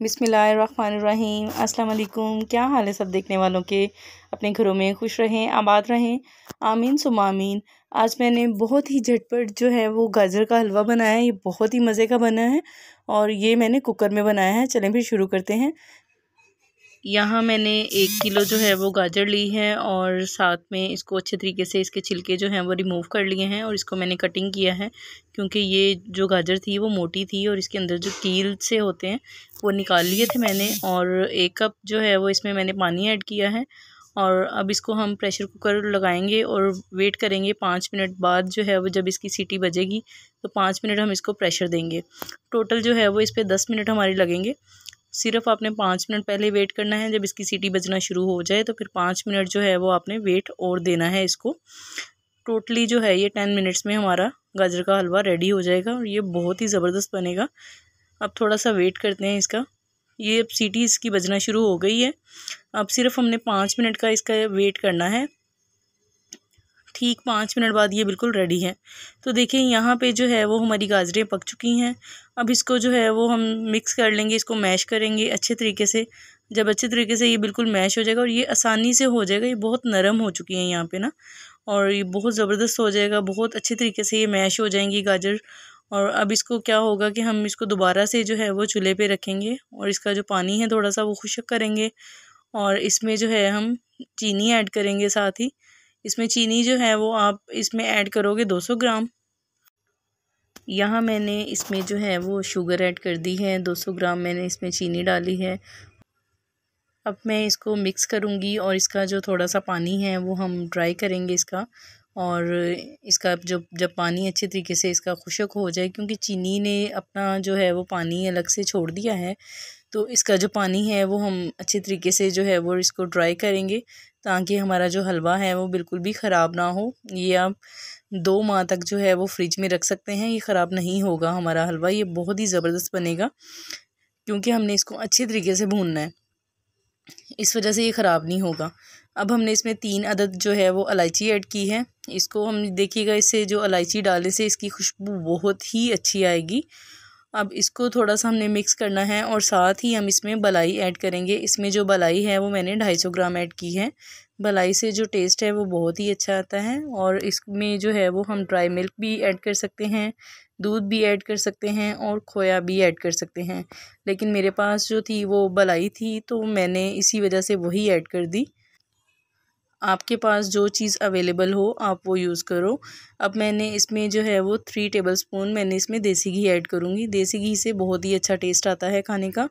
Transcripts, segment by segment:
बिस्मिल्लाहिर्रहमानिर्रहीम। अस्सलाम वालेकुम। क्या हाल है सब देखने वालों के? अपने घरों में खुश रहें, आबाद रहें, आमीन सुम्मा आमीन। आज मैंने बहुत ही झटपट जो है वो गाजर का हलवा बनाया है। ये बहुत ही मज़े का बना है और ये मैंने कुकर में बनाया है। चलें फिर शुरू करते हैं। यहाँ मैंने 1 किलो जो है वो गाजर ली है और साथ में इसको अच्छे तरीके से इसके छिलके जो हैं वो रिमूव कर लिए हैं और इसको मैंने कटिंग किया है, क्योंकि ये जो गाजर थी वो मोटी थी और इसके अंदर जो कील से होते हैं वो निकाल लिए थे मैंने। और 1 कप जो है वो इसमें मैंने पानी ऐड किया है और अब इसको हम प्रेशर कुकर लगाएंगे और वेट करेंगे 5 मिनट बाद जो है वो जब इसकी सीटी बजेगी तो 5 मिनट हम इसको प्रेशर देंगे। टोटल जो है वो इस पर 10 मिनट हमारे लगेंगे। सिर्फ आपने 5 मिनट पहले वेट करना है। जब इसकी सीटी बजना शुरू हो जाए तो फिर 5 मिनट जो है वो आपने वेट और देना है इसको। टोटली जो है ये 10 मिनट्स में हमारा गाजर का हलवा रेडी हो जाएगा और ये बहुत ही ज़बरदस्त बनेगा। अब थोड़ा सा वेट करते हैं इसका। ये अब सीटी इसकी बजना शुरू हो गई है। अब सिर्फ हमने 5 मिनट का इसका वेट करना है। ठीक 5 मिनट बाद ये बिल्कुल रेडी है। तो देखिए यहाँ पे जो है वो हमारी गाजरें पक चुकी हैं। अब इसको जो है वो हम मिक्स कर लेंगे, इसको मैश करेंगे अच्छे तरीके से। जब अच्छे तरीके से ये बिल्कुल मैश हो जाएगा और ये आसानी से हो जाएगा, ये बहुत नरम हो चुकी हैं यहाँ पे ना, और ये बहुत ज़बरदस्त हो जाएगा। बहुत अच्छे तरीके से ये मैश हो जाएंगी गाजर। और अब इसको क्या होगा कि हम इसको दोबारा से जो है वो चूल्हे पे रखेंगे और इसका जो पानी है थोड़ा सा वो खुश्क करेंगे और इसमें जो है हम चीनी ऐड करेंगे साथ ही। इसमें चीनी जो है वो आप इसमें ऐड करोगे 200 ग्राम। यहाँ मैंने इसमें जो है वो शुगर ऐड कर दी है, 200 ग्राम मैंने इसमें चीनी डाली है। अब मैं इसको मिक्स करूँगी और इसका जो थोड़ा सा पानी है वो हम ड्राई करेंगे इसका। और इसका जब पानी अच्छे तरीके से इसका खुश्क हो जाए, क्योंकि चीनी ने अपना जो है वो पानी अलग से छोड़ दिया है, तो इसका जो पानी है वो हम अच्छे तरीके से जो है वो इसको ड्राई करेंगे ताकि हमारा जो हलवा है वो बिल्कुल भी ख़राब ना हो। ये आप 2 माह तक जो है वो फ्रिज में रख सकते हैं, ये ख़राब नहीं होगा हमारा हलवा। ये बहुत ही ज़बरदस्त बनेगा क्योंकि हमने इसको अच्छे तरीके से भूनना है, इस वजह से ये ख़राब नहीं होगा। अब हमने इसमें 3 अदद जो है वो इलायची ऐड की है। इसको हम देखिएगा, इससे जो इलायची डालने से इसकी खुशबू बहुत ही अच्छी आएगी। अब इसको थोड़ा सा हमने मिक्स करना है और साथ ही हम इसमें बलाई ऐड करेंगे। इसमें जो बलाई है वो मैंने 250 ग्राम ऐड की है। बलाई से जो टेस्ट है वो बहुत ही अच्छा आता है। और इसमें जो है वो हम ड्राई मिल्क भी ऐड कर सकते हैं, दूध भी ऐड कर सकते हैं और खोया भी ऐड कर सकते हैं। लेकिन मेरे पास जो थी वो बलाई थी तो मैंने इसी वजह से वही ऐड कर दी। आपके पास जो चीज़ अवेलेबल हो आप वो यूज़ करो। अब मैंने इसमें जो है वो 3 टेबलस्पून मैंने इसमें देसी घी ऐड करूँगी। देसी घी से बहुत ही अच्छा टेस्ट आता है खाने का,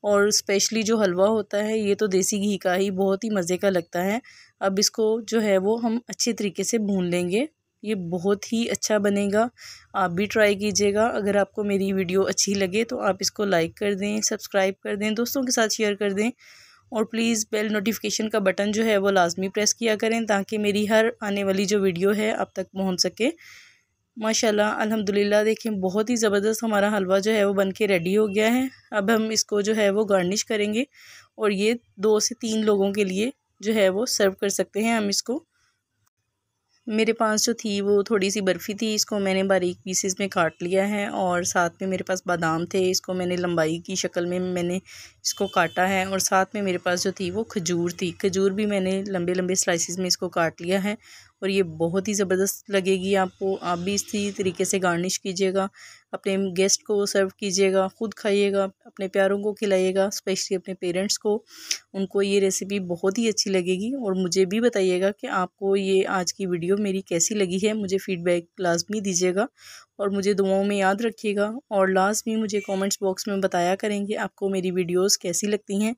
और स्पेशली जो हलवा होता है ये तो देसी घी का ही बहुत ही मज़े का लगता है। अब इसको जो है वो हम अच्छे तरीके से भून लेंगे। ये बहुत ही अच्छा बनेगा, आप भी ट्राई कीजिएगा। अगर आपको मेरी वीडियो अच्छी लगे तो आप इसको लाइक कर दें, सब्सक्राइब कर दें, दोस्तों के साथ शेयर कर दें और प्लीज़ बेल नोटिफिकेशन का बटन जो है वो लाजमी प्रेस किया करें ताकि मेरी हर आने वाली जो वीडियो है आप तक पहुंच सके। माशाल्लाह अल्हम्दुलिल्लाह, देखें बहुत ही ज़बरदस्त हमारा हलवा जो है वो बन के रेडी हो गया है। अब हम इसको जो है वो गार्निश करेंगे और ये 2 से 3 लोगों के लिए जो है वो सर्व कर सकते हैं हम इसको। मेरे पास जो थी वो थोड़ी सी बर्फ़ी थी, इसको मैंने बारीक पीसेस में काट लिया है और साथ में मेरे पास बादाम थे, इसको मैंने लंबाई की शक्ल में मैंने इसको काटा है। और साथ में मेरे पास जो थी वो खजूर थी, खजूर भी मैंने लंबे लंबे स्लाइसिस में इसको काट लिया है और ये बहुत ही ज़बरदस्त लगेगी आपको। आप भी इसी तरीके से गार्निश कीजिएगा, अपने गेस्ट को सर्व कीजिएगा, ख़ुद खाइएगा, अपने प्यारों को खिलाइएगा, स्पेशली अपने पेरेंट्स को। उनको ये रेसिपी बहुत ही अच्छी लगेगी और मुझे भी बताइएगा कि आपको ये आज की वीडियो मेरी कैसी लगी है। मुझे फ़ीडबैक लाजमी दीजिएगा और मुझे दुआओं में याद रखिएगा। और लाजमी मुझे कमेंट्स बॉक्स में बताया करेंगे आपको मेरी वीडियोस कैसी लगती हैं।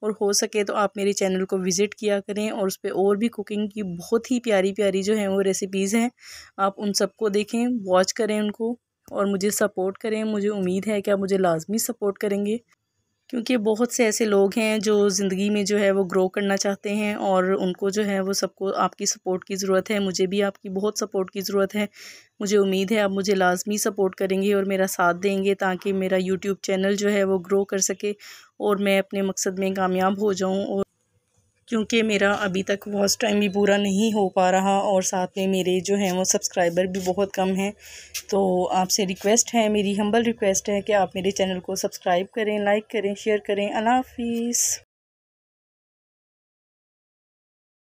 और हो सके तो आप मेरे चैनल को विज़िट किया करें और उस पर और भी कुकिंग की बहुत ही प्यारी प्यारी जो हैं वो रेसिपीज़ हैं, आप उन सबको देखें, वॉच करें उनको और मुझे सपोर्ट करें। मुझे उम्मीद है कि आप मुझे लाजमी सपोर्ट करेंगे, क्योंकि बहुत से ऐसे लोग हैं जो ज़िंदगी में जो है वो ग्रो करना चाहते हैं और उनको जो है वो सबको आपकी सपोर्ट की ज़रूरत है। मुझे भी आपकी बहुत सपोर्ट की ज़रूरत है। मुझे उम्मीद है आप मुझे लाजमी सपोर्ट करेंगे और मेरा साथ देंगे ताकि मेरा यूट्यूब चैनल जो है वो ग्रो कर सके और मैं अपने मकसद में कामयाब हो जाऊँ। और क्योंकि मेरा अभी तक वॉच टाइम भी पूरा नहीं हो पा रहा और साथ में मेरे जो हैं वो सब्सक्राइबर भी बहुत कम हैं। तो आपसे रिक्वेस्ट है, मेरी हम्बल रिक्वेस्ट है कि आप मेरे चैनल को सब्सक्राइब करें, लाइक करें, शेयर करें। अल्लाह हाफिज़।